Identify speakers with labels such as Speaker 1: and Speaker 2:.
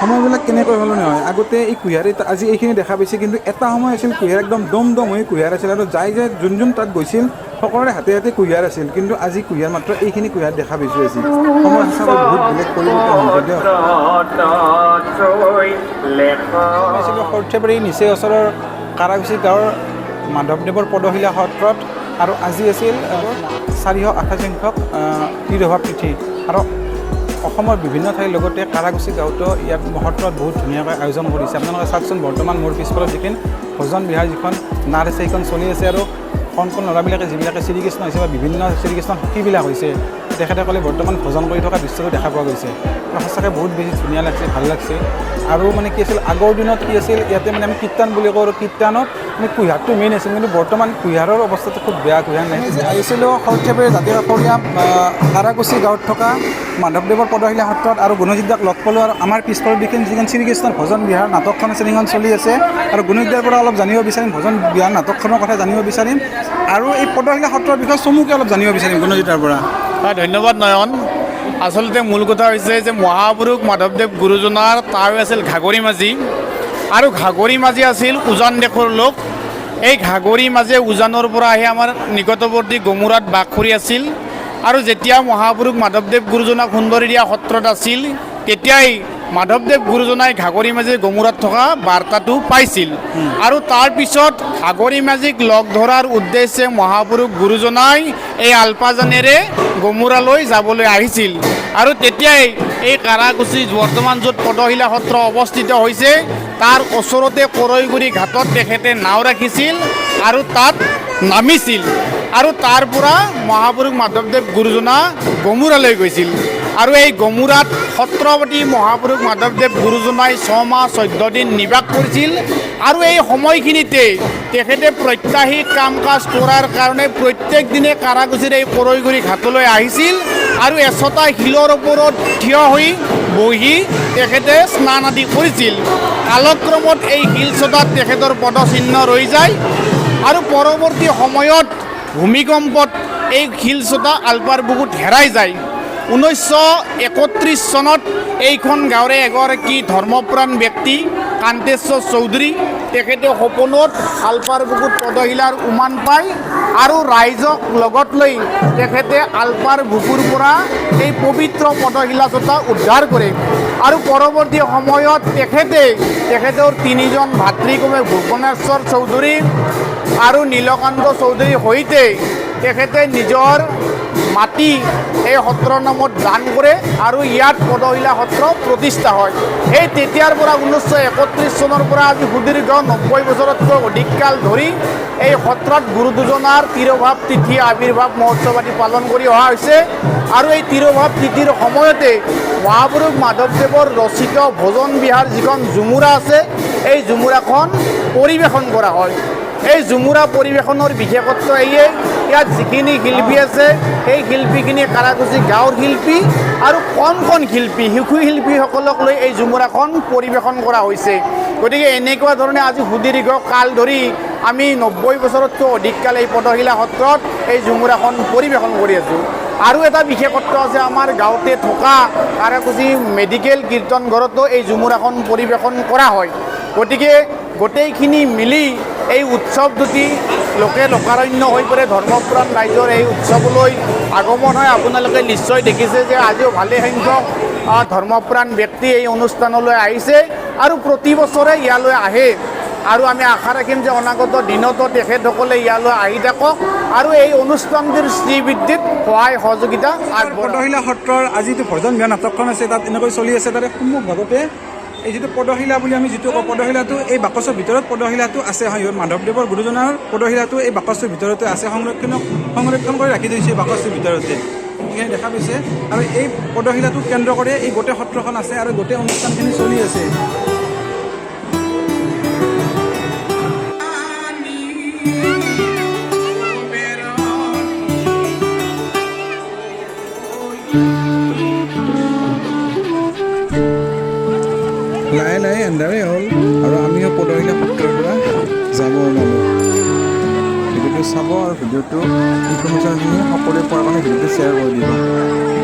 Speaker 1: সময়বিলাক কেনেকৈ সলনি হয় আগতে এই কুঁহিয়াৰ আজি এইখিনি দেখা পাইছে কিন্তু এটা সময় আছিল কুঁহিয়াৰ একদম দম হৈ কুঁহিয়াৰ আছিল আৰু যাই যোন তাত গৈছিল সকলোৰে হাতে হাতে কুঁহিয়াৰ আছিল কিন্তু আজি কুঁহিয়াৰ মাত্ৰ এইখিনি কুঁহিয়াৰ দেখা পাইছোঁ আজি সময় সঁচাকৈ বহুত বেলেগ পৰিৱৰ্তন হৈছে দিয়ক সৰ্থেবাৰী নিচেই ওচৰৰ কাৰাকুচি গাঁৱৰ মাধৱদেৱৰ পদশিলা সত্ৰত আৰু আজি আছিল 428 সংখ্যক তিৰোভাৱ তিথি আৰু অসমৰ বিভিন্ন ঠাইৰ লগতে কাৰাকুচি গাঁৱতো ইয়াত সত্ৰত বহুত ধুনীয়াকৈ আয়োজন কৰিছে আপোনালোকে চাওকচোন বৰ্তমান মোৰ পিছফালত যিখন ভজন বিহাৰ যিখন নাট আছে সেইখন চলি আছে আৰু কণ ল'ৰাবিলাকে যিবিলাকে শ্ৰীকৃষ্ণ হৈছে বা বিভিন্ন শ্ৰীকৃষ্ণৰ সখীবিলাক হৈছে তেখেতসকলে বৰ্তমান ভজন কৰি থকা দৃশ্যটো দেখা পোৱা গৈছে আৰু সঁচাকৈ বহুত বেছি ধুনীয়া লাগছে ভাল লাগছে আৰু মানে কি আছিল আগৰ দিনত কি আছিল ইয়াতে মানে আমি কীৰ্তন বুলি কওঁ আৰু কীৰ্তনত মানে কুঁহিয়াৰটো মেইন আছিল কিন্তু বৰ্তমান কুঁহিয়াৰৰ অৱস্থাটো খুব বেয়া কুঁহিয়াৰ নাই আহিছিলোঁ সৰ্থেবাৰী জাতীয় কাষৰীয়া কাৰাকুচি গাঁৱত থকা মাধৱদেৱৰ পদশিলা সত্ৰত আৰু গুণজিৎদাক লগ পালোঁ আৰু আমাৰ পিছফালৰ যিখন শ্ৰীকৃষ্ণৰ ভজন বিহাৰ নাটকখন আছে সেইখন চলি আছে আৰু গুণজিৎদাৰ পৰা অলপ জানিব বিচাৰিম ভজন বিহাৰ নাটকখনৰ কথা জানিব বিচাৰিম আৰু এই পদশিলা সত্ৰৰ বিষয়ে চমুকৈ অলপ জানিব বিচাৰিম গুণজিৎদাৰ পৰা
Speaker 2: হয় ধন্যবাদ নয়ন আচলতে মূল কথা হৈছে যে মহাপুৰুষ মাধৱদেৱ গুৰুজনাৰ তাৰ আছিল ঘাগৰি মাঝি আৰু ঘাগৰি মাঝি আছিল উজান দেশৰ লোক এই ঘাগৰি মাঝে উজানৰ পৰা আহি আমাৰ নিকটৱৰ্তী গমুৰাত বাস কৰি আছিল আৰু যেতিয়া মহাপুৰুষ মাধৱদেৱ গুৰুজনা সুন্দৰীয়া সত্ৰত আছিল তেতিয়াই মাধৱদেৱ গুৰুজনাই ঘাগৰি মাঝি গমুৰাত থকা বাৰ্তাটো পাইছিল আৰু তাৰপিছত ঘাগৰি মাঝিক লগ ধৰাৰ উদ্দেশ্যে মহাপুৰুষ গুৰুজনাই এই আলপাজানেৰে গমুৰালৈ যাবলৈ আহিছিল আৰু তেতিয়াই এই কাৰাকুচি বৰ্তমান য'ত পদশিলা সত্ৰ অৱস্থিত হৈছে তাৰ ওচৰতে কৰৈগুৰি ঘাটত তেখেতে নাও ৰাখিছিল আৰু তাত নামিছিল আৰু তাৰ পৰা মহাপুৰুষ মাধৱদেৱ গুৰুজনা গমুৰালৈ গৈছিল আৰু এই গমুৰাত সত্ৰপতি মহাপুৰুষ মাধৱদেৱ গুৰুজনাই 6 মাহ 14 দিন নিবাস কৰিছিল আৰু এই সময়খিনিতে তেখেতে প্ৰত্যাহিক কাম কাজ কৰাৰ কাৰণে প্ৰত্যেক দিনে কাৰাকুচিৰ এই কৰৈগুৰি ঘাটলৈ আহিছিল আৰু এচটা শিলৰ ওপৰত থিয় হৈ বহি তেখেতে স্নান আদি কৰিছিল কালক্ৰমত এই শিলচটাত তেখেতৰ পদচিহ্ন ৰৈ যায় আৰু পৰৱৰ্তী সময়ত ভূমিকম্পত এই শিলচটা আলপাৰ বুকুত হেৰাই যায় 1931 চনত এইখন গাঁৱৰে এগৰাকী ধৰ্মপ্ৰাণ ব্যক্তি কান্তেশ্বৰ চৌধুৰী তেখেতে সপোনত আলপাৰ বুকুত পদশিলাৰ উমান পায় আৰু ৰাইজক লগত লৈ তেখেতে আলপাৰ বুকুৰ পৰা এই পবিত্ৰ পদশিলা জোতা উদ্ধাৰ কৰে আৰু পৰৱৰ্তী সময়ত তেখেতৰ 3জন ভাতৃক্ৰমে ভুৱনেশ্বৰ চৌধুৰী আৰু নীলকান্ত চৌধুৰীৰ সৈতে তেখেতে নিজৰ মাটি এই সত্ৰৰ নামত দান কৰে আৰু ইয়াত পদশিলা সত্ৰ প্ৰতিষ্ঠা হয় সেই তেতিয়াৰ পৰা 1931 চনৰ পৰা আজি সুদীৰ্ঘ 90 বছৰতকৈ অধিক কাল ধৰি এই সত্ৰত গুৰু দুজনাৰ তিৰোভাৱ তিথি আৱিৰ্ভাৱ মহোৎসৱ আদি পালন কৰি অহা হৈছে আৰু এই তিৰোভাৱ তিথিৰ সময়তে মহাপুৰুষ মাধৱদেৱৰ ৰচিত ভজন বিহাৰ যিখন ঝুমুৰা আছে এই ঝুমুৰাখন পৰিৱেশন কৰা হয় এই ঝুমুৰা পৰিৱেশনৰ বিশেষত্ব এয়ে ইয়াত যিখিনি শিল্পী আছে সেই শিল্পীখিনি কাৰাকুচি গাঁৱৰ শিল্পী আৰু কণ শিল্পী শিশু শিল্পীসকলক লৈ এই ঝুমুৰাখন পৰিৱেশন কৰা হৈছে গতিকে এনেকুৱা ধৰণে আজি সুদীৰ্ঘ কাল ধৰি আমি 90 বছৰতকৈ অধিক কাল এই পদশিলা সত্ৰত এই ঝুমুৰাখন পৰিৱেশন কৰি আছোঁ আৰু এটা বিশেষত্ব আছে আমাৰ গাঁৱতে থকা কাৰাকুচি মেডিকেল কীৰ্তন ঘৰতো এই ঝুমুৰাখন পৰিৱেশন কৰা হয় গতিকে গোটেইখিনি মিলি এই উৎসৱ দুটি লোকাৰণ্য হৈ পৰে ধৰ্মপ্ৰাণ ৰাইজৰ এই উৎসৱলৈ আগমন হয় আপোনালোকে নিশ্চয় দেখিছে যে আজিও ভালেসংখ্যক ধৰ্মপ্ৰাণ ব্যক্তি এই অনুষ্ঠানলৈ আহিছে আৰু প্ৰতি বছৰে ইয়ালৈ আহে আৰু আমি আশা ৰাখিম যে অনাগত দিনতো তেখেতসকলে ইয়ালৈ আহি থাকক আৰু এই অনুষ্ঠানটিৰ শ্ৰীবৃদ্ধিত সহায় সহযোগিতা আগবঢ়াওক
Speaker 1: পদশিলা সত্ৰৰ আজি যিটো ভজন বিহাৰ নাটকখন আছে তাত এনেকৈ চলি আছে তাৰে সন্মুখ ভাগতে এই যিটো পদশিলা বুলি আমি যিটো কওঁ পদশিলাটো এই বাকচৰ ভিতৰত পদশিলাটো আছে মাধৱদেৱৰ গুৰুজনাৰ পদশিলাটো এই বাকচৰ ভিতৰতে আছে সংৰক্ষণ কৰি ৰাখি থৈছে বাকচৰ ভিতৰতে এইখিনি দেখা পাইছে আৰু এই পদশিলাটো কেন্দ্ৰ কৰি এই গোটেই সত্ৰখন আছে আৰু গোটেই অনুষ্ঠানখিনি চলি আছে লাহে লাহে এন্ধাৰেই হ'ল আৰু আমিও পদশিলা সত্ৰৰ পৰা যাব ওলালোঁ ভিডিঅ'টো চাব আৰু ভিডিঅ'টো ইনফৰ্মেশ্যনখিনি সকলোৱে পোৱাৰ কাৰণে ভিডিঅ'টো শ্বেয়াৰ কৰি দিব